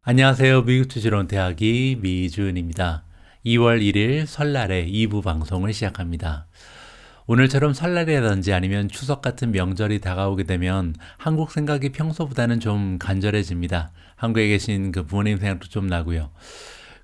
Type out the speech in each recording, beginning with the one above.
안녕하세요. 미국 투자론 대학이 미준입니다. 2월 1일 설날에 2부 방송을 시작합니다. 오늘처럼 설날이라든지 아니면 추석 같은 명절이 다가오게 되면 한국 생각이 평소보다는 좀 간절해집니다. 한국에 계신 그 부모님 생각도 좀 나고요.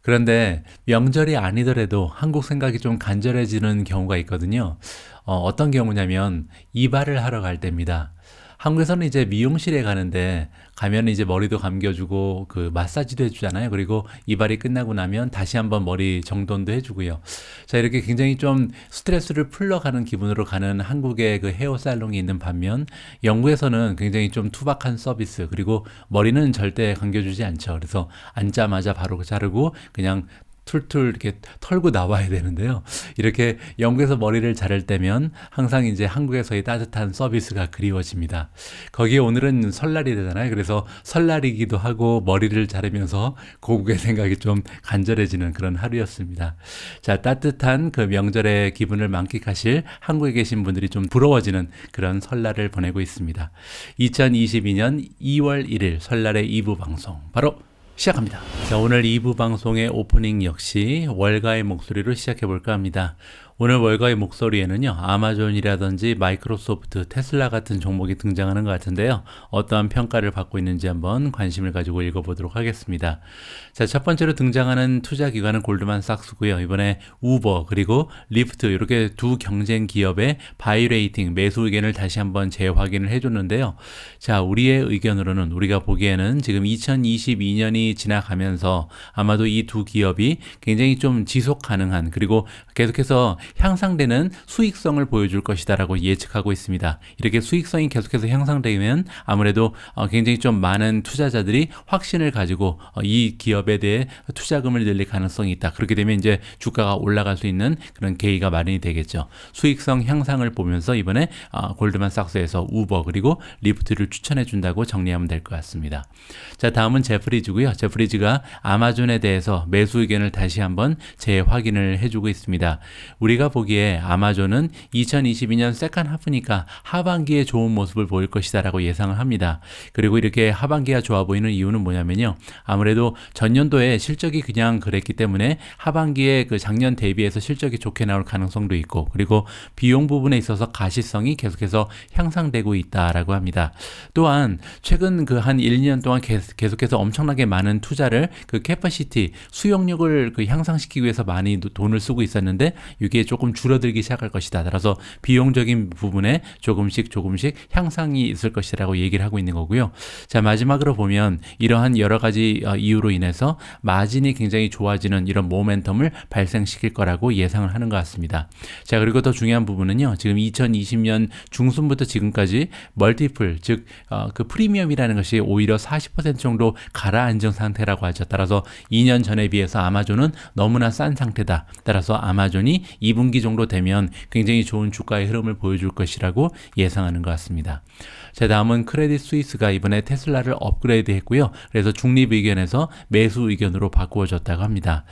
그런데 명절이 아니더라도 한국 생각이 좀 간절해지는 경우가 있거든요. 어떤 경우냐면 이발을 하러 갈 때입니다. 한국에서는 이제 미용실에 가면 이제 머리도 감겨주고 그 마사지도 해주잖아요. 그리고 이발이 끝나고 나면 다시 한번 머리 정돈도 해주고요. 자, 이렇게 굉장히 좀 스트레스를 풀러가는 기분으로 가는 한국의 그 헤어 살롱이 있는 반면 영국에서는 굉장히 좀 투박한 서비스, 그리고 머리는 절대 감겨주지 않죠. 그래서 앉자마자 바로 자르고 그냥 툴툴 이렇게 털고 나와야 되는데요. 이렇게 영국에서 머리를 자를 때면 항상 이제 한국에서의 따뜻한 서비스가 그리워집니다. 거기에 오늘은 설날이 되잖아요. 그래서 설날이기도 하고 머리를 자르면서 고국의 생각이 좀 간절해지는 그런 하루였습니다. 자, 따뜻한 그 명절의 기분을 만끽하실 한국에 계신 분들이 좀 부러워지는 그런 설날을 보내고 있습니다. 2022년 2월 1일 설날의 2부 방송 바로 시작합니다. 자, 오늘 2부 방송의 오프닝 역시 월가의 목소리로 시작해 볼까 합니다. 오늘 월가의 목소리에는요, 아마존이라든지 마이크로소프트, 테슬라 같은 종목이 등장하는 것 같은데요. 어떠한 평가를 받고 있는지 한번 관심을 가지고 읽어보도록 하겠습니다. 자, 첫 번째로 등장하는 투자기관은 골드만삭스고요. 이번에 우버 그리고 리프트 이렇게 두 경쟁 기업의 바이레이팅 매수 의견을 다시 한번 재확인을 해줬는데요. 자, 우리의 의견으로는, 우리가 보기에는 지금 2022년이 지나가면서 아마도 이 두 기업이 굉장히 좀 지속 가능한, 그리고 계속해서 향상되는 수익성을 보여줄 것이다라고 예측하고 있습니다. 이렇게 수익성이 계속해서 향상되면 아무래도 굉장히 좀 많은 투자자들이 확신을 가지고 이 기업에 대해 투자금을 늘릴 가능성이 있다. 그렇게 되면 이제 주가가 올라갈 수 있는 그런 계기가 마련이 되겠죠. 수익성 향상을 보면서 이번에 골드만삭스에서 우버 그리고 리프트를 추천해 준다고 정리하면 될 것 같습니다. 자, 다음은 제프리즈고요. 제프리즈가 아마존에 대해서 매수 의견을 다시 한번 재확인을 해주고 있습니다. 우리가 보기에 아마존은 2022년 세컨 하프니까 하반기에 좋은 모습을 보일 것이다 라고 예상을 합니다. 그리고 이렇게 하반기가 좋아 보이는 이유는 뭐냐면요, 아무래도 전년도에 실적이 그냥 그랬기 때문에 하반기에 그 작년 대비해서 실적이 좋게 나올 가능성도 있고, 그리고 비용 부분에 있어서 가시성이 계속해서 향상되고 있다라고 합니다. 또한 최근 그 한 1, 2년 동안 계속해서 엄청나게 많은 투자를 그 캐퍼시티 수용력을 그 향상시키기 위해서 많이 돈을 쓰고 있었는데 이게 조금 줄어들기 시작할 것이다. 따라서 비용적인 부분에 조금씩 향상이 있을 것이라고 얘기를 하고 있는 거고요. 자, 마지막으로 보면 이러한 여러 가지 이유로 인해서 마진이 굉장히 좋아지는 이런 모멘텀을 발생시킬 거라고 예상을 하는 것 같습니다. 자, 그리고 더 중요한 부분은요, 지금 2020년 중순부터 지금까지 멀티플, 즉 그 프리미엄이라는 것이 오히려 40% 정도 가라앉은 상태라고 하죠. 따라서 2년 전에 비해서 아마존은 너무나 싼 상태다. 따라서 아마존이 2분기 정도 되면 굉장히 좋은 주가의 흐름을 보여줄 것이라고 예상하는 것 같습니다. 자, 다음은 크레딧 스위스가 이번에 테슬라를 업그레이드 했고요. 그래서 중립 의견에서 매수 의견으로 바꾸어졌다고 합니다.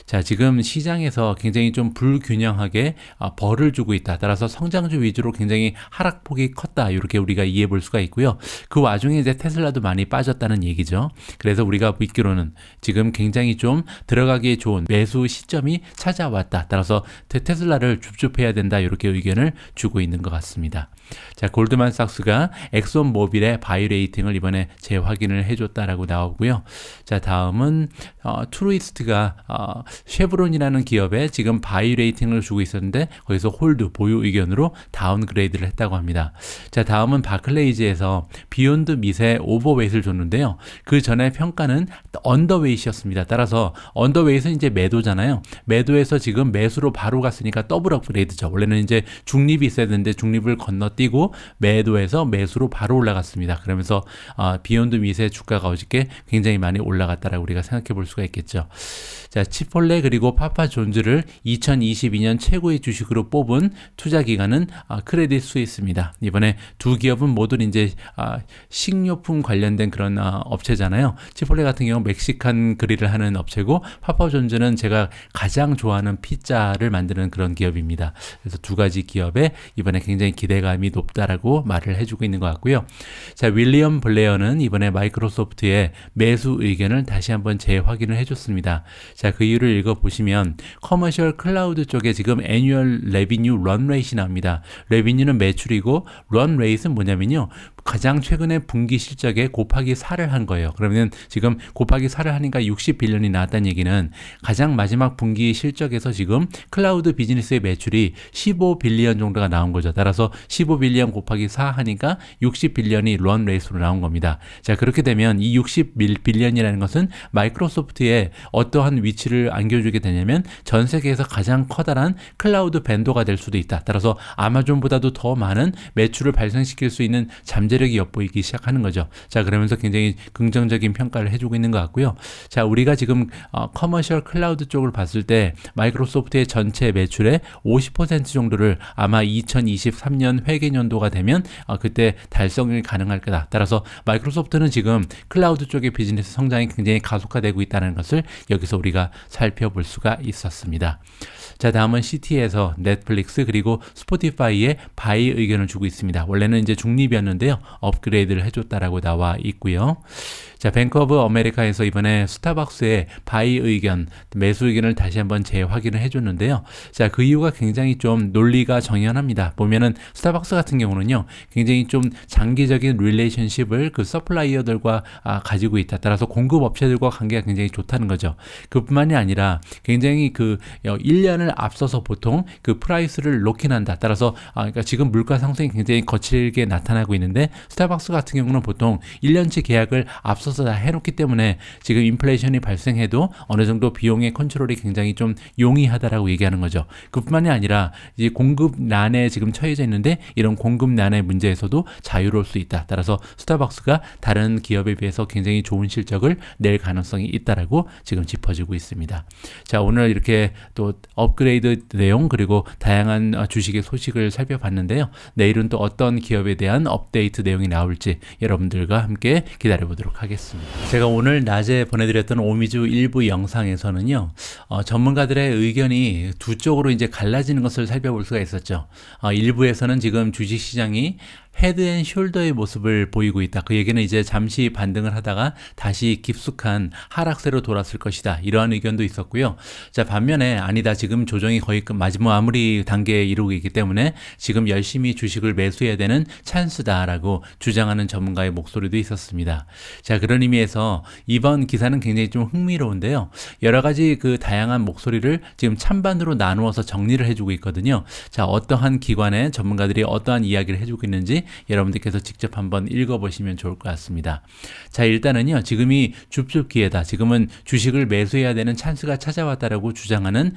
자, 지금 시장에서 굉장히 좀 불균형하게 벌을 주고 있다. 따라서 성장주 위주로 굉장히 하락폭이 컸다. 이렇게 우리가 이해해 볼 수가 있고요. 그 와중에 이제 테슬라도 많이 빠졌다는 얘기죠. 그래서 우리가 믿기로는 지금 굉장히 좀 들어가기에 좋은 매수 시점이 찾아왔다. 따라서 테슬라를 줍줍해야 된다. 이렇게 의견을 주고 있는 것 같습니다. 자, 골드만삭스가 엑손 모빌의 바이레이팅을 이번에 재확인을 해줬다라고 나오고요. 자, 다음은 트루이스트가 쉐브론이라는 기업에 지금 바이레이팅을 주고 있었는데 거기서 홀드 보유 의견으로 다운그레이드를 했다고 합니다. 자, 다음은 바클레이즈에서 비욘드 밋에 오버웨이트를 줬는데요. 그 전에 평가는 언더웨이트였습니다. 따라서 언더웨이트는 이제 매도잖아요. 매도에서 지금 매수로 바로 갔으니까 더블 업그레이드죠. 원래는 이제 중립이 있어야 되는데 중립을 건너뛰고 매도에서 매수로 바로 올라갔습니다. 그러면서 비욘드 밋의 주가가 어저께 굉장히 많이 올라갔다라고 우리가 생각해 볼 수가 있겠죠. 자, 치폴레 그리고 파파존즈를 2022년 최고의 주식으로 뽑은 투자기관은 크레딧 스위스입니다. 이번에 두 기업은 모두 이제 식료품 관련된 그런 업체잖아요. 치폴레 같은 경우 멕시칸 그릴을 하는 업체고, 파파존즈는 제가 가장 좋아하는 피자를 만드는 그런 기업입니다. 그래서 두 가지 기업에 이번에 굉장히 기대감이 높다라고 말을 해주고 있는 것 같고요. 자, 윌리엄 블레어는 이번에 마이크로소프트의 매수 의견을 다시 한번 재확인을 해줬습니다. 자, 그 이유를 읽어보시면 커머셜 클라우드 쪽에 지금 애뉴얼 레비뉴 런 레이트이 나옵니다. 레비뉴는 매출이고 런 레이트는 뭐냐면요. 가장 최근에 분기 실적에 곱하기 4를 한 거예요. 그러면 지금 곱하기 4를 하니까 60빌리언이 나왔다는 얘기는 가장 마지막 분기 실적에서 지금 클라우드 비즈니스의 매출이 15빌리언 정도가 나온 거죠. 따라서 15빌리언 곱하기 4 하니까 60빌리언이 런 레이스로 나온 겁니다. 자, 그렇게 되면 이 60빌리언이라는 것은 마이크로소프트에 어떠한 위치를 안겨주게 되냐면 전 세계에서 가장 커다란 클라우드 벤더가 될 수도 있다. 따라서 아마존보다도 더 많은 매출을 발생시킬 수 있는 잠재력이 엿보이기 시작하는 거죠. 자, 그러면서 굉장히 긍정적인 평가를 해주고 있는 것 같고요. 자, 우리가 지금 커머셜 클라우드 쪽을 봤을 때 마이크로소프트의 전체 매출의 50% 정도를 아마 2023년 회계연도가 되면 그때 달성이 가능할 거다. 따라서 마이크로소프트는 지금 클라우드 쪽의 비즈니스 성장이 굉장히 가속화되고 있다는 것을 여기서 우리가 살펴볼 수가 있었습니다. 자, 다음은 CT에서 넷플릭스 그리고 스포티파이의 바이 의견을 주고 있습니다. 원래는 이제 중립이었는데요. 업그레이드를 해줬다라고 나와 있고요. 자, 뱅크 오브 아메리카에서 이번에 스타벅스의 바이 의견, 매수 의견을 다시 한번 재확인을 해줬는데요. 자, 그 이유가 굉장히 좀 논리가 정연합니다. 보면은 스타벅스 같은 경우는요, 굉장히 좀 장기적인 릴레이션십을 그 서플라이어들과 가지고 있다. 따라서 공급 업체들과 관계가 굉장히 좋다는 거죠. 그뿐만이 아니라 굉장히 그 1년을 앞서서 보통 그 프라이스를 로킹한다. 따라서 그러니까 지금 물가 상승이 굉장히 거칠게 나타나고 있는데 스타벅스 같은 경우는 보통 1년치 계약을 앞서서 다 해놓기 때문에 지금 인플레이션이 발생해도 어느 정도 비용의 컨트롤이 굉장히 좀 용이하다라고 얘기하는 거죠. 그뿐만이 아니라 이제 공급난에 지금 처해져 있는데 이런 공급난의 문제에서도 자유로울 수 있다. 따라서 스타벅스가 다른 기업에 비해서 굉장히 좋은 실적을 낼 가능성이 있다라고 지금 짚어지고 있습니다. 자, 오늘 이렇게 또 업그레이드 내용 그리고 다양한 주식의 소식을 살펴봤는데요. 내일은 또 어떤 기업에 대한 업데이트 내용이 나올지 여러분들과 함께 기다려보도록 하겠습니다. 제가 오늘 낮에 보내드렸던 오미주 일부 영상에서는요, 전문가들의 의견이 두 쪽으로 이제 갈라지는 것을 살펴볼 수가 있었죠. 일부에서는 지금 주식시장이 헤드 앤 숄더의 모습을 보이고 있다. 그 얘기는 이제 잠시 반등을 하다가 다시 깊숙한 하락세로 돌았을 것이다. 이러한 의견도 있었고요. 자, 반면에 아니다. 지금 조정이 거의 마지막 마무리 단계에 이르고 있기 때문에 지금 열심히 주식을 매수해야 되는 찬스다라고 주장하는 전문가의 목소리도 있었습니다. 자, 그런 의미에서 이번 기사는 굉장히 좀 흥미로운데요. 여러 가지 그 다양한 목소리를 지금 찬반으로 나누어서 정리를 해주고 있거든요. 자, 어떠한 기관의 전문가들이 어떠한 이야기를 해주고 있는지 여러분들께서 직접 한번 읽어보시면 좋을 것 같습니다. 자, 일단은요, 지금이 줍줍 기회다. 지금은 주식을 매수해야 되는 찬스가 찾아왔다라고 주장하는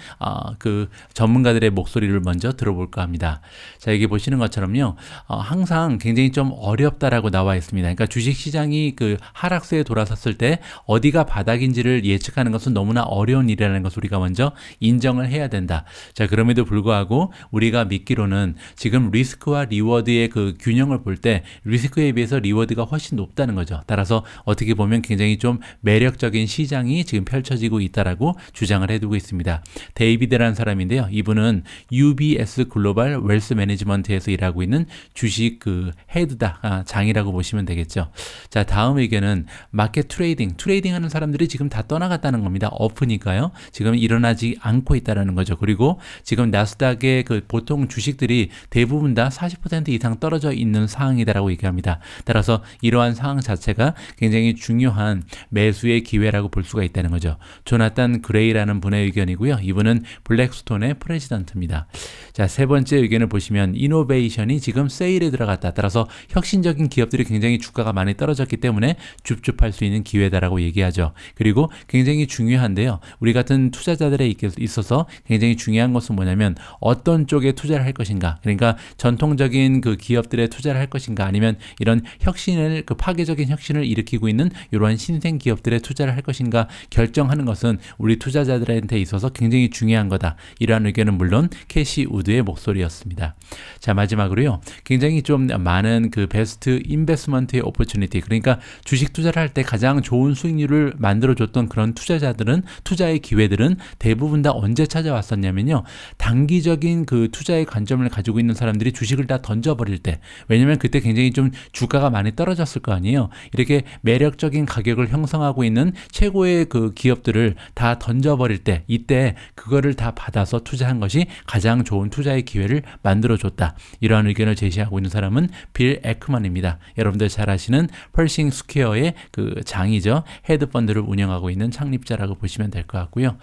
그 전문가들의 목소리를 먼저 들어볼까 합니다. 자, 여기 보시는 것처럼요, 항상 굉장히 좀 어렵다라고 나와 있습니다. 그러니까 주식시장이 그 하락세에 돌아섰을 때 어디가 바닥인지를 예측하는 것은 너무나 어려운 일이라는 것을 우리가 먼저 인정을 해야 된다. 자, 그럼에도 불구하고 우리가 믿기로는 지금 리스크와 리워드의 그 균형을 볼 때 리스크에 비해서 리워드가 훨씬 높다는 거죠. 따라서 어떻게 보면 굉장히 좀 매력적인 시장이 지금 펼쳐지고 있다라고 주장을 해두고 있습니다. 데이비드라는 사람인데요. 이분은 UBS 글로벌 웰스 매니지먼트에서 일하고 있는 주식 그 헤드다, 장이라고 보시면 되겠죠. 자, 다음 의견은 마켓 트레이딩 하는 사람들이 지금 다 떠나갔다는 겁니다. 오프니까요. 지금 일어나지 않고 있다는 거죠. 그리고 지금 나스닥의 그 보통 주식들이 대부분 다 40% 이상 떨어져 있는 상황이다라고 얘기합니다. 따라서 이러한 상황 자체가 굉장히 중요한 매수의 기회라고 볼 수가 있다는 거죠. 조나탄 그레이라는 분의 의견이고요. 이분은 블랙스톤의 프레지던트입니다. 자, 세 번째 의견을 보시면 이노베이션이 지금 세일에 들어갔다. 따라서 혁신적인 기업들이 굉장히 주가가 많이 떨어졌기 때문에 줍줍할 수 있는 기회다라고 얘기하죠. 그리고 굉장히 중요한데요. 우리 같은 투자자들에 있어서 굉장히 중요한 것은 뭐냐면 어떤 쪽에 투자를 할 것인가. 그러니까 전통적인 그 기업들의 투자를 할 것인가, 아니면 이런 혁신을, 그 파괴적인 혁신을 일으키고 있는 이러한 신생 기업들에 투자를 할 것인가 결정하는 것은 우리 투자자들한테 있어서 굉장히 중요한 거다. 이러한 의견은 물론 캐시 우드의 목소리였습니다. 자, 마지막으로요. 굉장히 좀 많은 그 베스트 인베스트먼트의 오퍼튜니티, 그러니까 주식 투자를 할 때 가장 좋은 수익률을 만들어줬던 그런 투자의 기회들은 대부분 다 언제 찾아왔었냐면요. 단기적인 그 투자의 관점을 가지고 있는 사람들이 주식을 다 던져버릴 때, 왜냐면 그때 굉장히 좀 주가가 많이 떨어졌을 거 아니에요. 이렇게 매력적인 가격을 형성하고 있는 최고의 그 기업들을 다 던져버릴 때, 이때 그거를 다 받아서 투자한 것이 가장 좋은 투자의 기회를 만들어줬다. 이러한 의견을 제시하고 있는 사람은 빌 에크먼입니다. 여러분들 잘 아시는 펄싱 스퀘어의 그 장이죠. 헤드펀드를 운영하고 있는 창립자라고 보시면 될 것 같고요.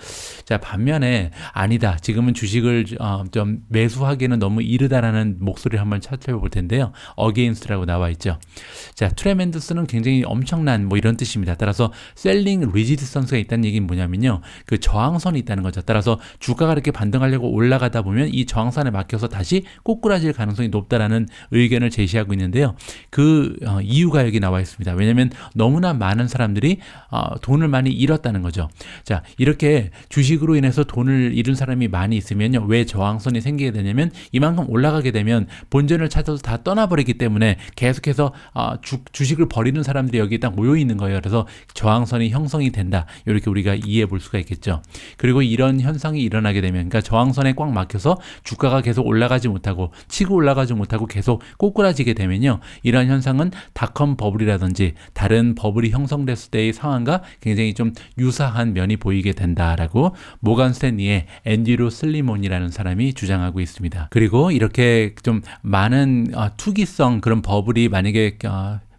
자, 반면에 아니다, 지금은 주식을 좀 매수하기에는 너무 이르다라는 목소리를 한번 찾아볼 텐데요. 어게인스트라고 나와 있죠. 자, 트레멘더스는 굉장히 엄청난 뭐 이런 뜻입니다. 따라서 셀링 리지스턴스가 있다는 얘기는 뭐냐면요. 그 저항선이 있다는 거죠. 따라서 주가가 이렇게 반등하려고 올라가다 보면 이 저항선에 막혀서 다시 꼬꾸라질 가능성이 높다라는 의견을 제시하고 있는데요. 그 이유가 여기 나와 있습니다. 왜냐하면 너무나 많은 사람들이 돈을 많이 잃었다는 거죠. 자, 이렇게 주식으로 인해서 돈을 잃은 사람이 많이 있으면요. 왜 저항선이 생기게 되냐면 이만큼 올라가게 되면 본전을 찾아서 다 떠나버리기 때문에 계속해서 주식을 버리는 사람들이 여기 딱 모여 있는 거예요. 그래서 저항선이 형성이 된다. 이렇게 우리가 이해해 볼 수가 있겠죠. 그리고 이런 현상이 일어나게 되면, 그러니까 저항선에 꽉 막혀서 주가가 계속 올라가지 못하고 치고 올라가지 못하고 계속 꼬꾸라지게 되면요. 이러한 현상은 닷컴 버블이라든지 다른 버블이 형성됐을 때의 상황과 굉장히 좀 유사한 면이 보이게 된다라고 모건 스탠리의 앤드류 슬리몬이라는 사람이 주장하고 있습니다. 그리고 이렇게 좀 많은 투기성 그런 버블이 만약에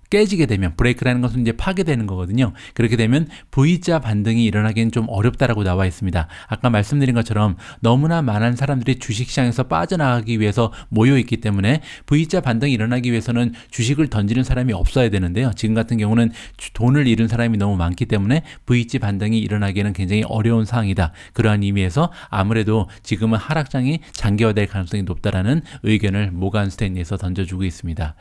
깨지게 되면, 브레이크라는 것은 이제 파괴되는 거거든요. 그렇게 되면 V자 반등이 일어나기는 좀 어렵다라고 나와 있습니다. 아까 말씀드린 것처럼 너무나 많은 사람들이 주식시장에서 빠져나가기 위해서 모여 있기 때문에 V자 반등이 일어나기 위해서는 주식을 던지는 사람이 없어야 되는데요. 지금 같은 경우는 돈을 잃은 사람이 너무 많기 때문에 V자 반등이 일어나기에는 굉장히 어려운 상황이다. 그러한 의미에서 아무래도 지금은 하락장이 장기화될 가능성이 높다라는 의견을 모건 스탠리에서 던져주고 있습니다.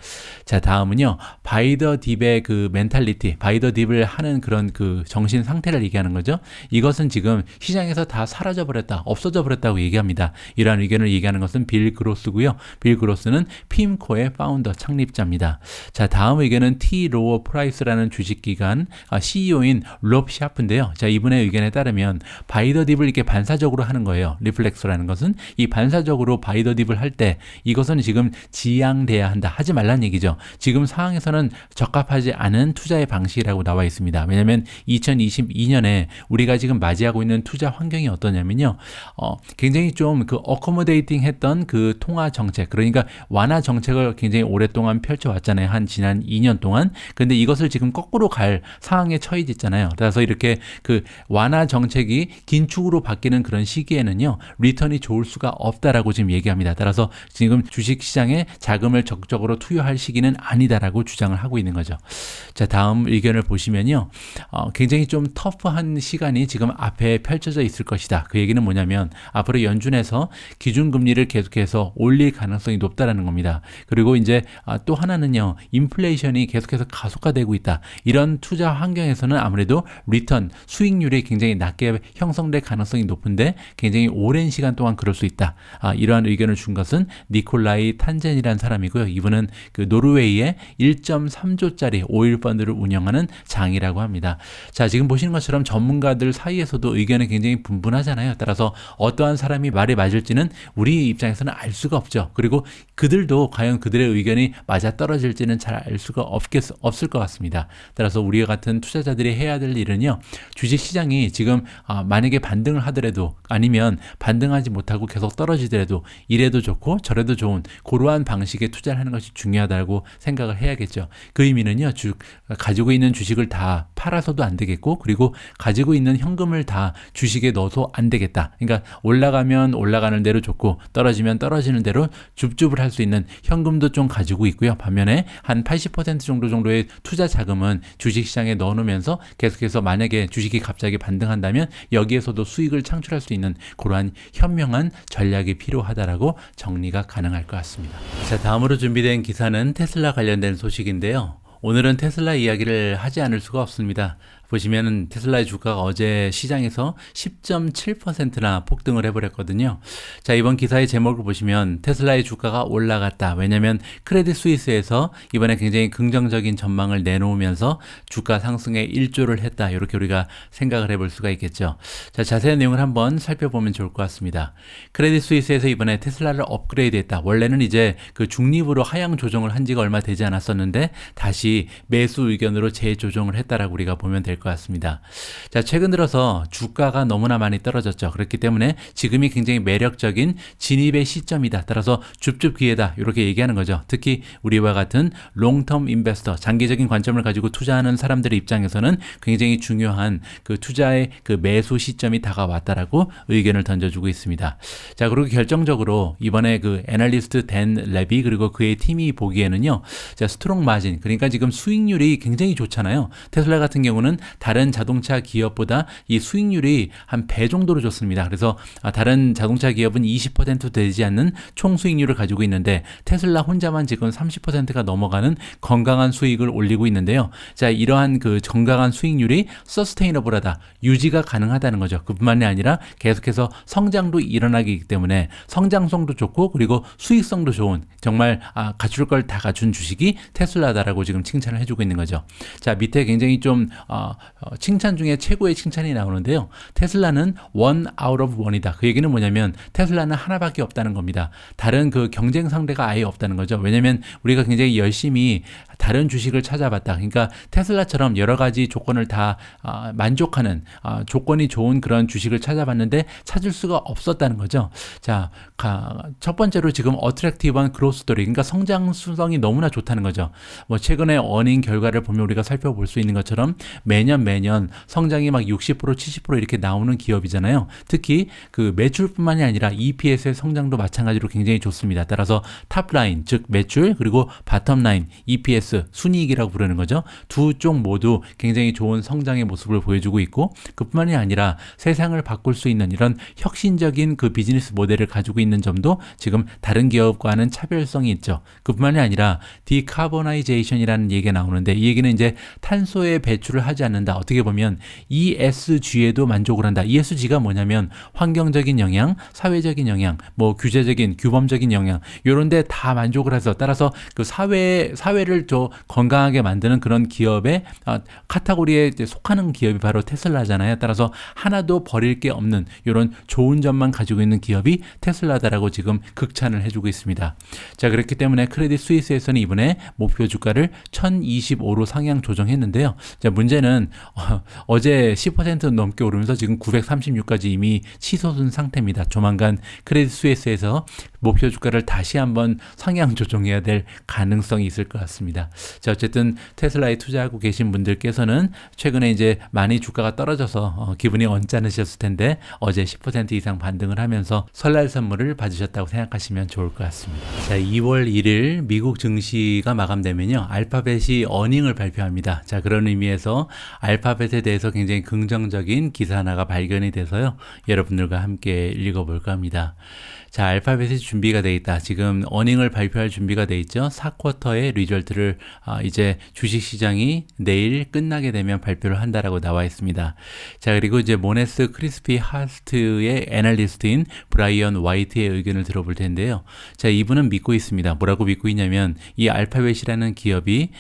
자, 다음은요. 바이 더 딥의 그 멘탈리티, 바이 더 딥을 하는 그런 그 정신 상태를 얘기하는 거죠. 이것은 지금 시장에서 다 사라져 버렸다, 없어져 버렸다고 얘기합니다. 이러한 의견을 얘기하는 것은 빌 그로스고요. 빌 그로스는 핌코의 파운더 창립자입니다. 자, 다음 의견은 T 로어 프라이스라는 주식기관 CEO인 롭 샤프인데요. 자, 이분의 의견에 따르면 바이 더 딥을 이렇게 반사적으로 하는 거예요. 리플렉스라는 것은 이 반사적으로 바이 더 딥을 할 때 이것은 지금 지양돼야 한다, 하지 말란 얘기죠. 지금 상황에서는 적합하지 않은 투자의 방식이라고 나와 있습니다. 왜냐하면 2022년에 우리가 지금 맞이하고 있는 투자 환경이 어떠냐면요. 굉장히 좀 그 어코모데이팅 했던 그 통화 정책, 그러니까 완화 정책을 굉장히 오랫동안 펼쳐왔잖아요. 한 지난 2년 동안. 근데 이것을 지금 거꾸로 갈 상황에 처해졌잖아요. 그래서 이렇게 그 완화 정책이 긴축으로 바뀌는 그런 시기에는요. 리턴이 좋을 수가 없다라고 지금 얘기합니다. 따라서 지금 주식시장에 자금을 적극적으로 투여할 시기는 아니다라고 주장을 하고 있는 거죠. 자, 다음 의견을 보시면요. 굉장히 좀 터프한 시간이 지금 앞에 펼쳐져 있을 것이다. 그 얘기는 뭐냐면 앞으로 연준에서 기준금리를 계속해서 올릴 가능성이 높다라는 겁니다. 그리고 이제 또 하나는요. 인플레이션이 계속해서 가속화되고 있다. 이런 투자 환경에서는 아무래도 리턴, 수익률이 굉장히 낮게 형성될 가능성이 높은데 굉장히 오랜 시간 동안 그럴 수 있다. 이러한 의견을 준 것은 니콜라이 탄젠이라는 사람이고요. 이분은 그 노르웨이의 1.3조짜리 오일 펀드를 운영하는 장이라고 합니다. 자, 지금 보시는 것처럼 전문가들 사이에서도 의견이 굉장히 분분하잖아요. 따라서 어떠한 사람이 말이 맞을지는 우리 입장에서는 알 수가 없죠. 그리고 그들도 과연 그들의 의견이 맞아떨어질지는 잘 알 수가 없을 것 같습니다. 따라서 우리와 같은 투자자들이 해야 될 일은요. 주식시장이 지금 만약에 반등을 하더라도, 아니면 반등하지 못하고 계속 떨어지더라도 이래도 좋고 저래도 좋은 그러한 방식의 투자를 하는 것이 중요하다고 생각을 해야겠죠. 그 의미는요, 가지고 있는 주식을 다 팔아서도 안 되겠고, 그리고 가지고 있는 현금을 다 주식에 넣어서 안 되겠다. 그러니까 올라가면 올라가는 대로 좋고 떨어지면 떨어지는 대로 줍줍을 할 수 있는 현금도 좀 가지고 있고요. 반면에 한 80% 정도의 투자 자금은 주식시장에 넣어놓으면서 계속해서 만약에 주식이 갑자기 반등한다면 여기에서도 수익을 창출할 수 있는 그러한 현명한 전략이 필요하다라고 정리가 가능할 것 같습니다. 자, 다음으로 준비된 기사는 테슬라 관련된 소식인데요. 오늘은 테슬라 이야기를 하지 않을 수가 없습니다. 보시면 테슬라의 주가가 어제 시장에서 10.7%나 폭등을 해버렸거든요. 자, 이번 기사의 제목을 보시면 테슬라의 주가가 올라갔다. 왜냐하면 크레딧 스위스에서 이번에 굉장히 긍정적인 전망을 내놓으면서 주가 상승에 일조를 했다. 이렇게 우리가 생각을 해볼 수가 있겠죠. 자, 자세한 내용을 한번 살펴보면 좋을 것 같습니다. 크레딧 스위스에서 이번에 테슬라를 업그레이드했다. 원래는 이제 그 중립으로 하향 조정을 한 지가 얼마 되지 않았었는데 다시 매수 의견으로 재조정을 했다라고 우리가 보면 될 것 같습니다. 자, 최근 들어서 주가가 너무나 많이 떨어졌죠. 그렇기 때문에 지금이 굉장히 매력적인 진입의 시점이다. 따라서 줍줍 기회다. 이렇게 얘기하는 거죠. 특히 우리와 같은 롱텀 인베스터, 장기적인 관점을 가지고 투자하는 사람들의 입장에서는 굉장히 중요한 그 투자의 그 매수 시점이 다가왔다라고 의견을 던져주고 있습니다. 자, 그리고 결정적으로 이번에 그 애널리스트 댄 레비 그리고 그의 팀이 보기에는요. 자, 스트롱 마진, 그러니까 지금 수익률이 굉장히 좋잖아요. 테슬라 같은 경우는 다른 자동차 기업보다 이 수익률이 한 배 정도로 좋습니다. 그래서 다른 자동차 기업은 20% 되지 않는 총 수익률을 가지고 있는데 테슬라 혼자만 지금 30%가 넘어가는 건강한 수익을 올리고 있는데요. 자, 이러한 그 건강한 수익률이 서스테이너블하다, 유지가 가능하다는 거죠. 그뿐만이 아니라 계속해서 성장도 일어나기 때문에 성장성도 좋고 그리고 수익성도 좋은 정말 갖출 걸 다 갖춘 주식이 테슬라다라고 지금 칭찬을 해주고 있는 거죠. 자, 밑에 굉장히 좀 칭찬 중에 최고의 칭찬이 나오는데요. 테슬라는 one out of one이다. 그 얘기는 뭐냐면 테슬라는 하나밖에 없다는 겁니다. 다른 그 경쟁 상대가 아예 없다는 거죠. 왜냐면 우리가 굉장히 열심히 다른 주식을 찾아봤다. 그러니까 테슬라처럼 여러 가지 조건을 다 만족하는 조건이 좋은 그런 주식을 찾아봤는데 찾을 수가 없었다는 거죠. 자, 첫 번째로 지금 어트랙티브한 그로스 스토리, 그러니까 성장성이 너무나 좋다는 거죠. 뭐 최근에 어닝 결과를 보면 우리가 살펴볼 수 있는 것처럼 매년 성장이 막 60%, 70% 이렇게 나오는 기업이잖아요. 특히 그 매출뿐만이 아니라 EPS의 성장도 마찬가지로 굉장히 좋습니다. 따라서 탑라인, 즉 매출, 그리고 바텀라인, EPS, 순이익이라고 부르는 거죠. 두 쪽 모두 굉장히 좋은 성장의 모습을 보여주고 있고 그뿐만이 아니라 세상을 바꿀 수 있는 이런 혁신적인 그 비즈니스 모델을 가지고 있는 점도 지금 다른 기업과는 차별성이 있죠. 그뿐만이 아니라 디카보나이제이션이라는 얘기가 나오는데 이 얘기는 이제 탄소의 배출을 하지 않는다. 어떻게 보면 ESG에도 만족을 한다. ESG가 뭐냐면 환경적인 영향, 사회적인 영향, 뭐 규제적인, 규범적인 영향 이런 데 다 만족을 해서 따라서 그 사회를 더 건강하게 만드는 그런 기업의 카테고리에 속하는 기업이 바로 테슬라잖아요. 따라서 하나도 버릴 게 없는 이런 좋은 점만 가지고 있는 기업이 테슬라다라고 지금 극찬을 해주고 있습니다. 자, 그렇기 때문에 크레딧 스위스에서는 이번에 목표 주가를 1025로 상향 조정했는데요. 자, 문제는 어제 10% 넘게 오르면서 지금 936까지 이미 치솟은 상태입니다. 조만간 크레딧 스위스에서 목표 주가를 다시 한번 상향 조정해야 될 가능성이 있을 것 같습니다. 자, 어쨌든 테슬라에 투자하고 계신 분들께서는 최근에 이제 많이 주가가 떨어져서 기분이 언짢으셨을 텐데 어제 10% 이상 반등을 하면서 설날 선물을 받으셨다고 생각하시면 좋을 것 같습니다. 자, 2월 1일 미국 증시가 마감되면요. 알파벳이 어닝을 발표합니다. 자, 그런 의미에서 알파벳에 대해서 굉장히 긍정적인 기사 하나가 발견이 돼서요. 여러분들과 함께 읽어볼까 합니다. 자, 알파벳이 준비가 돼 있다. 지금 어닝을 발표할 준비가 돼 있죠. 4쿼터의 리절트를 이제 주식시장이 내일 끝나게 되면 발표를 한다라고 나와 있습니다. 자, 그리고 이제 모네스 크리스피 하스트의 애널리스트인 브라이언 화이트의 의견을 들어볼 텐데요. 자, 이분은 믿고 있습니다. 뭐라고 믿고 있냐면 이 알파벳이라는 기업이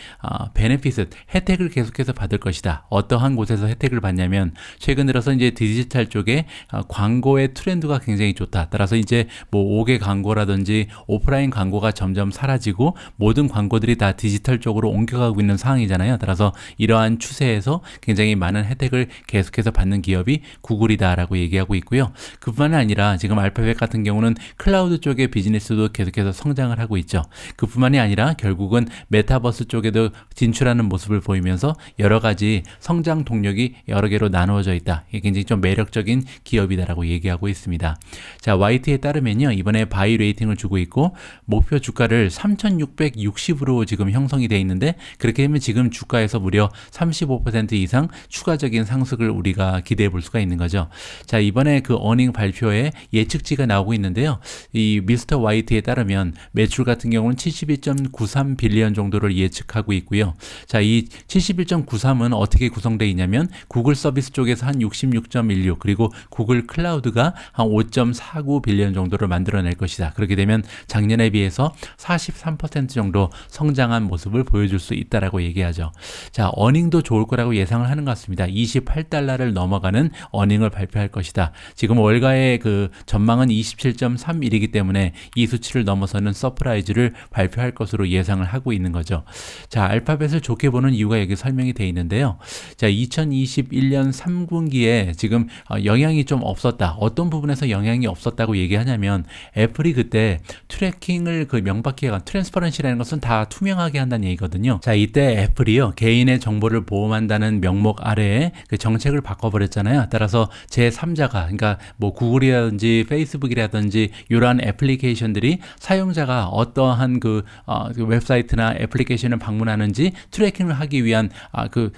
베네핏, 혜택을 계속해서 받을 것이다. 어떠한 곳에서 혜택을 받냐면 최근 들어서 이제 디지털 쪽에 광고의 트렌드가 굉장히 좋다. 따라서 이제 뭐 5개 광고라든지 오프라인 광고가 점점 사라지고 모든 광고들이 다 디지털 쪽으로 옮겨가고 있는 상황이잖아요. 따라서 이러한 추세에서 굉장히 많은 혜택을 계속해서 받는 기업이 구글이다라고 얘기하고 있고요. 그뿐만 아니라 지금 알파벳 같은 경우는 클라우드 쪽의 비즈니스도 계속해서 성장을 하고 있죠. 그뿐만이 아니라 결국은 메타버스 쪽에도 진출하는 모습을 보이면서 여러 가지 성장 동력이 여러 개로 나누어져 있다. 이게 굉장히 좀 매력적인 기업이다라고 얘기하고 있습니다. 자, YT에 따르면요, 이번에 바이 레이팅을 주고 있고 목표 주가를 3,660으로 지금 형성이 돼 있는데, 그렇게 되면 지금 주가에서 무려 35% 이상 추가적인 상승을 우리가 기대해 볼 수가 있는 거죠. 자, 이번에 그 어닝 발표에 예측치가 나오고 있는데요. 이 미스터 YT에 따르면 매출 같은 경우는 71.93 빌리언 정도를 예측하고 있고요. 자, 이 71.93은 어떻게 구성되어 있냐면 구글 서비스 쪽에서 한 66.16, 그리고 구글 클라우드가 한 5.49 빌리언 정도를 만들어낼 것이다. 그렇게 되면 작년에 비해서 43% 정도 성장한 모습을 보여줄 수 있다라고 얘기하죠. 자, 어닝도 좋을 거라고 예상을 하는 것 같습니다. 28달러를 넘어가는 어닝을 발표할 것이다. 지금 월가의 그 전망은 27.31이기 때문에 이 수치를 넘어서는 서프라이즈를 발표할 것으로 예상을 하고 있는 거죠. 자, 알파벳을 좋게 보는 이유가 여기 설명이 되어 있는데요. 자, 2021년 3분기에 지금 영향이 좀 없었다. 어떤 부분에서 영향이 없었다고 얘기하냐면 애플이 그때 트래킹을 그 명확히 트랜스퍼런시라는 것은 다 투명하게 한다는 얘기거든요. 자, 이때 애플이요, 개인의 정보를 보호한다는 명목 아래에 그 정책을 바꿔버렸잖아요. 따라서 제3자가, 그러니까 뭐 구글이라든지 페이스북이라든지 이러한 애플리케이션들이 사용자가 어떠한 그 웹사이트나 애플리케이션을 방문하는지 트래킹을 하기 위한 그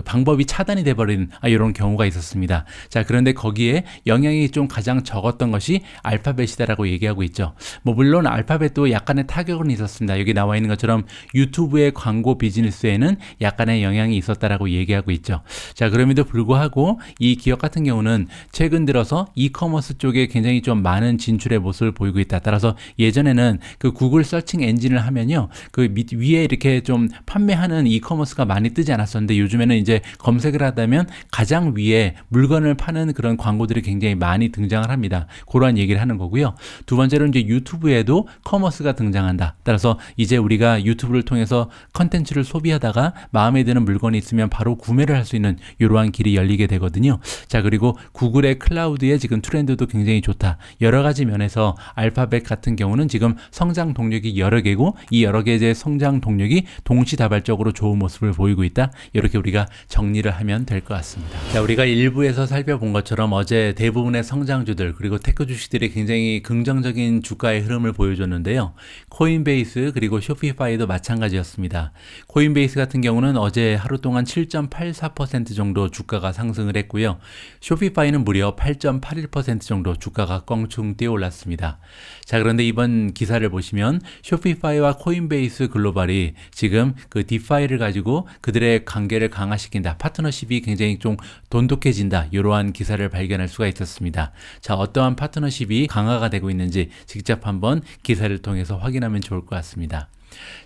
방법이 차단이 돼버린 이런 경우가 있었습니다. 자, 그런데 거기에 영향이 좀 가장 적었던 것이 알파벳이다라고 얘기하고 있죠. 뭐 물론 알파벳도 약간의 타격은 있었습니다. 여기 나와 있는 것처럼 유튜브의 광고 비즈니스에는 약간의 영향이 있었다라고 얘기하고 있죠. 자, 그럼에도 불구하고 이 기업 같은 경우는 최근 들어서 이커머스 쪽에 굉장히 좀 많은 진출의 모습을 보이고 있다. 따라서 예전에는 그 구글 서칭 엔진을 하면요, 그 위에 이렇게 좀 판매하는 이커머스가 많이 뜨지 않았었는데, 요즘에는 이제 검색을 하다면 가장 위에 물건을 파는 그런 광고들이 굉장히 많이 등장을 합니다. 그러한 얘기를 하는 거고요. 두 번째로 이제 유튜브에도 커머스가 등장한다. 따라서 이제 우리가 유튜브를 통해서 컨텐츠를 소비하다가 마음에 드는 물건이 있으면 바로 구매를 할 수 있는 이러한 길이 열리게 되거든요. 자, 그리고 구글의 클라우드의 지금 트렌드도 굉장히 좋다. 여러 가지 면에서 알파벳 같은 경우는 지금 성장 동력이 여러 개고, 이 여러 개의 성장 동력이 동시다발적으로 좋은 모습을 보이고 있다. 이렇게 우리가 정리를 하면 될 것 같습니다. 자, 우리가 일부에서 살펴본 것처럼 어제 대부분의 성장주들 그리고 테크 주식들이 굉장히 긍정적인 주가의 흐름을 보여줬는데요. 코인베이스 그리고 쇼피파이도 마찬가지였습니다. 코인베이스 같은 경우는 어제 하루 동안 7.84% 정도 주가가 상승을 했고요. 쇼피파이는 무려 8.81% 정도 주가가 껑충 뛰어올랐습니다. 자, 그런데 이번 기사를 보시면 쇼피파이와 코인베이스 글로벌이 지금 그 디파이를 가지고 그들의 관계를 강화시킨다. 파트너십이 굉장히 좀 돈독해진다. 이러한 기사를 발견할 수가 있었습니다. 자, 어떠한 파트너십이 강화가 되고 있는지 직접 한번 기사를 통해서 확인하면 좋을 것 같습니다.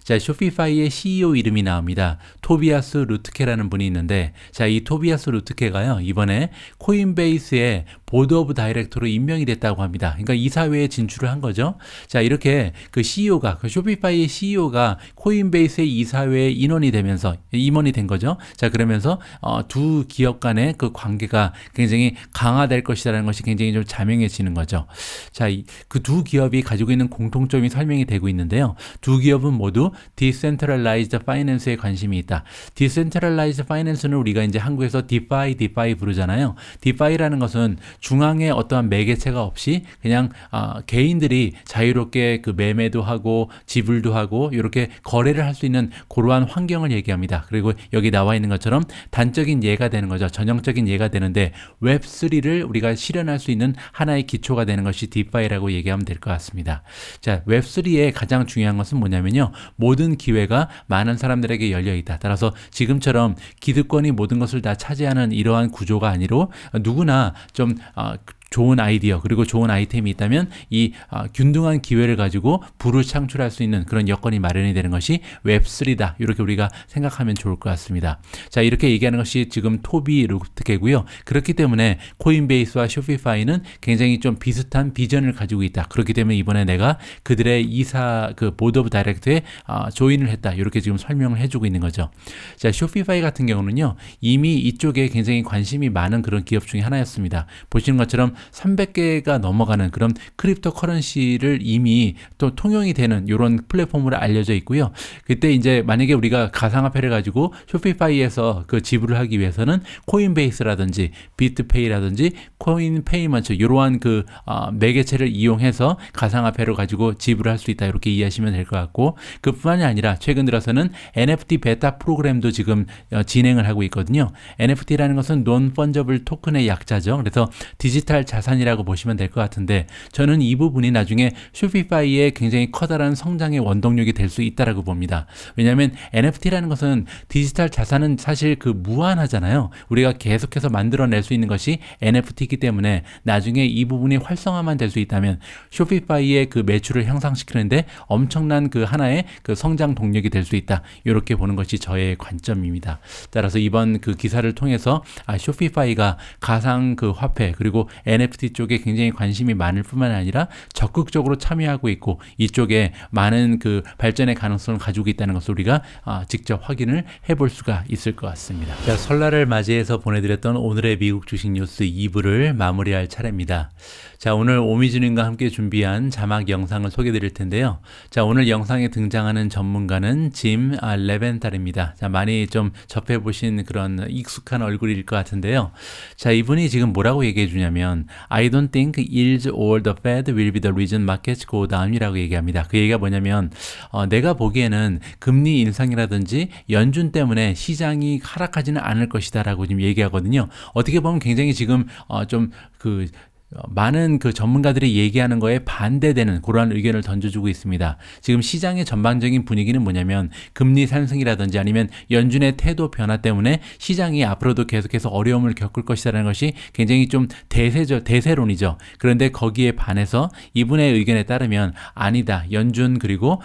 자, 쇼피파이의 CEO 이름이 나옵니다. 토비아스 루트케라는 분이 있는데, 자, 이 토비아스 루트케가요, 이번에 코인베이스의 보드 오브 다이렉터로 임명이 됐다고 합니다. 그러니까 이사회에 진출을 한 거죠. 자, 이렇게 그 CEO가, 그 쇼피파이의 CEO가 코인베이스의 이사회의 임원이 된 거죠. 자, 그러면서 두 기업 간의 그 관계가 굉장히 강화될 것이라는 것이 굉장히 좀 자명해지는 거죠. 자, 그 두 기업이 가지고 있는 공통점이 설명이 되고 있는데요. 두 기업은 모두 디센트럴라이즈드 파이낸스에 관심이 있다. 디센트럴라이즈드 파이낸스는 우리가 이제 한국에서 디파이 부르잖아요. 디파이라는 것은 중앙에 어떠한 매개체가 없이 그냥 개인들이 자유롭게 그 매매도 하고 지불도 하고 이렇게 거래를 할 수 있는 그러한 환경을 얘기합니다. 그리고 여기 나와 있는 것처럼 단적인 예가 되는 거죠. 전형적인 예가 되는데 웹3를 우리가 실현할 수 있는 하나의 기초가 되는 것이 디파이라고 얘기하면 될 것 같습니다. 자, 웹3의 가장 중요한 것은 뭐냐면요, 모든 기회가 많은 사람들에게 열려 있다. 따라서 지금처럼 기득권이 모든 것을 다 차지하는 이러한 구조가 아니로 누구나 좀 좋은 아이디어 그리고 좋은 아이템이 있다면 이 균등한 기회를 가지고 부를 창출할 수 있는 그런 여건이 마련이 되는 것이 웹3다. 이렇게 우리가 생각하면 좋을 것 같습니다. 자, 이렇게 얘기하는 것이 지금 토비 루트케고요. 그렇기 때문에 코인베이스와 쇼피파이는 굉장히 좀 비슷한 비전을 가지고 있다. 그렇기 때문에 이번에 내가 그들의 보드 오브 다이렉트에 조인을 했다. 이렇게 지금 설명을 해주고 있는 거죠. 자, 쇼피파이 같은 경우는요, 이미 이쪽에 굉장히 관심이 많은 그런 기업 중에 하나였습니다. 보시는 것처럼 300개가 넘어가는 그런 크립토 커런시를 이미 또 통용이 되는 이런 플랫폼으로 알려져 있고요. 그때 이제 만약에 우리가 가상화폐를 가지고 쇼피파이에서 그 지불을 하기 위해서는 코인베이스라든지 비트페이라든지 코인페이먼트 이러한 그 매개체를 이용해서 가상화폐를 가지고 지불을 할 수 있다. 이렇게 이해하시면 될 것 같고, 그뿐만이 아니라 최근 들어서는 NFT 베타 프로그램도 지금 진행을 하고 있거든요. NFT라는 것은 논펀저블 토큰의 약자죠. 그래서 디지털 자산이라고 보시면 될 것 같은데, 저는 이 부분이 나중에 쇼피파이의 굉장히 커다란 성장의 원동력이 될 수 있다라고 봅니다. 왜냐하면 NFT라는 것은 디지털 자산은 사실 무한하잖아요. 우리가 계속해서 만들어낼 수 있는 것이 NFT이기 때문에 나중에 이 부분이 활성화만 될 수 있다면 쇼피파이의 그 매출을 향상시키는데 엄청난 하나의 성장 동력이 될 수 있다. 이렇게 보는 것이 저의 관점입니다. 따라서 이번 기사를 통해서 쇼피파이가 가상 화폐 그리고 NFT 쪽에 굉장히 관심이 많을 뿐만 아니라 적극적으로 참여하고 있고 이쪽에 많은 발전의 가능성을 가지고 있다는 것을 우리가 직접 확인을 해볼 수가 있을 것 같습니다. 자, 설날을 맞이해서 보내드렸던 오늘의 미국 주식 뉴스 2부를 마무리할 차례입니다. 자, 오늘 오미준님과 함께 준비한 자막 영상을 소개드릴 텐데요. 자, 오늘 영상에 등장하는 전문가는 짐 레벤탈입니다. 자, 많이 좀 접해보신 그런 익숙한 얼굴일 것 같은데요. 자, 이분이 지금 뭐라고 얘기해 주냐면 I don't think yields or the Fed will be the reason markets go down이라고 얘기합니다. 그 얘기가 뭐냐면 내가 보기에는 금리 인상이라든지 연준 때문에 시장이 하락하지는 않을 것이다 라고 지금 얘기하거든요. 어떻게 보면 굉장히 지금 많은 전문가들이 얘기하는 거에 반대되는 그러한 의견을 던져주고 있습니다. 지금 시장의 전반적인 분위기는 뭐냐면 금리 상승이라든지 아니면 연준의 태도 변화 때문에 시장이 앞으로도 계속해서 어려움을 겪을 것이라는 것이 굉장히 좀 대세론이죠. 그런데 거기에 반해서 이분의 의견에 따르면 아니다. 연준 그리고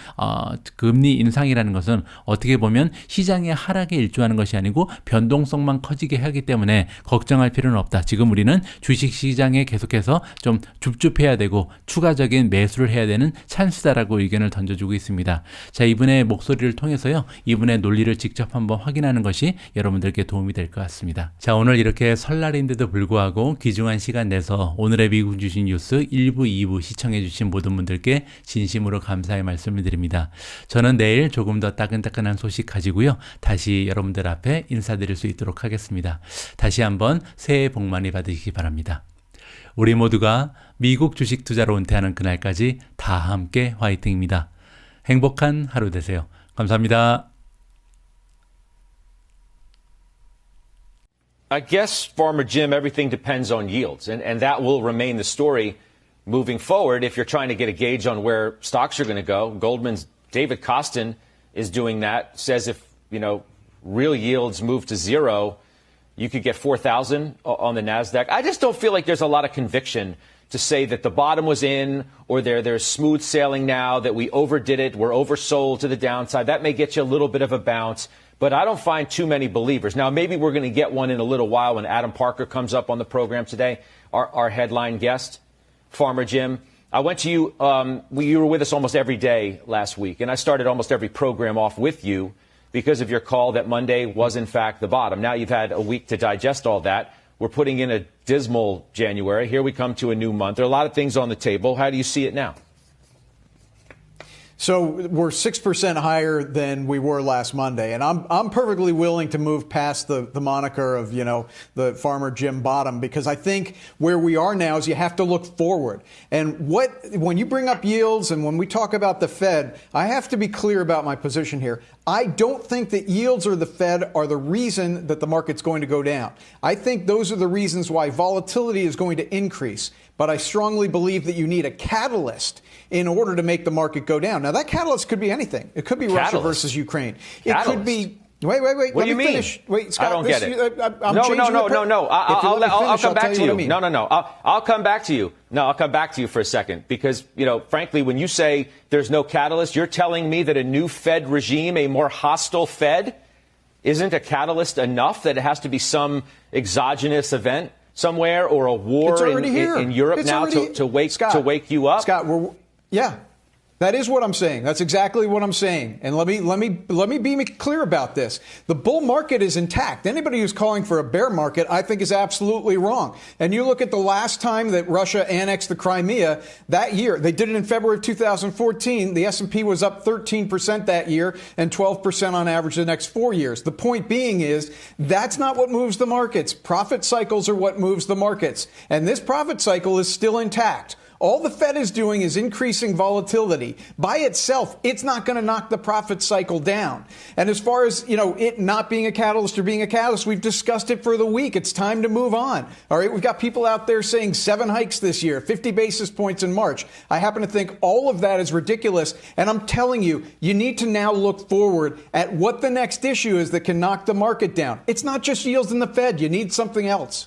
금리 인상이라는 것은 어떻게 보면 시장의 하락에 일조하는 것이 아니고 변동성만 커지게 하기 때문에 걱정할 필요는 없다. 지금 우리는 주식시장에 계속해서 좀 줍줍해야 되고 추가적인 매수를 해야 되는 찬스다라고 의견을 던져주고 있습니다. 자, 이분의 목소리를 통해서요, 이분의 논리를 직접 한번 확인하는 것이 여러분들께 도움이 될 것 같습니다. 자, 오늘 이렇게 설날인데도 불구하고 귀중한 시간 내서 오늘의 미국 주식 뉴스 1부, 2부 시청해주신 모든 분들께 진심으로 감사의 말씀을 드립니다. 저는 내일 조금 더 따끈따끈한 소식 가지고요, 다시 여러분들 앞에 인사드릴 수 있도록 하겠습니다. 다시 한번 새해 복 많이 받으시기 바랍니다. 우리 모두가 미국 주식 투자로 은퇴하는 그날까지 다 함께 화이팅입니다. 행복한 하루 되세요. 감사합니다. I guess, Farmer Jim, everything depends on yields, and that will remain the story moving forward if you're trying to get a gauge on where stocks are going to go. Goldman's David Kostin is doing that, says if, real yields move to zero, you could get 4,000 on the NASDAQ. I just don't feel like there's a lot of conviction to say that the bottom was in or there's smooth sailing now, that we overdid it, we're oversold to the downside. That may get you a little bit of a bounce, but I don't find too many believers. Now, maybe we're going to get one in a little while when Adam Parker comes up on the program today, our headline guest, Farmer Jim. I went to you, you were with us almost every day last week, and I started almost every program off with you because of your call that Monday was, in fact, the bottom. Now you've had a week to digest all that. We're putting in a dismal January. Here we come to a new month. There are a lot of things on the table. How do you see it now? So we're 6% higher than we were last Monday, and I'm perfectly willing to move past the moniker of the Farmer Jim bottom, because I think where we are now is you have to look forward. And when you bring up yields and when we talk about the Fed, I have to be clear about my position here. I don't think that yields or the Fed are the reason that the market's going to go down. I think those are the reasons why volatility is going to increase. But I strongly believe that you need a catalyst in order to make the market go down. Now, that catalyst could be anything. It could be Russia versus Ukraine. It could be Wait. What Let do you me mean? finish. Wait, Scott. I don't get it. I'm No. changing the I'll come back to you. No. I'll come back to you. No, I'll come back to you for a second because, frankly, when you say there's no catalyst, you're telling me that a new Fed regime, a more hostile Fed, isn't a catalyst enough, that it has to be some exogenous event somewhere or a war in Europe to wake you up? Scott, that is what I'm saying. That's exactly what I'm saying. And let me be clear about this. The bull market is intact. Anybody who's calling for a bear market, I think, is absolutely wrong. And you look at the last time that Russia annexed the Crimea, that year, they did it in February of 2014. The S&P was up 13% that year and 12% on average the next 4 years. The point being is that's not what moves the markets. Profit cycles are what moves the markets. And this profit cycle is still intact. All the Fed is doing is increasing volatility. By itself, it's not going to knock the profit cycle down. And as far as, it not being a catalyst or being a catalyst, we've discussed it for the week. It's time to move on. All right, we've got people out there saying 7 hikes this year, 50 basis points in March. I happen to think all of that is ridiculous. And I'm telling you, you need to now look forward at what the next issue is that can knock the market down. It's not just yields in the Fed. You need something else.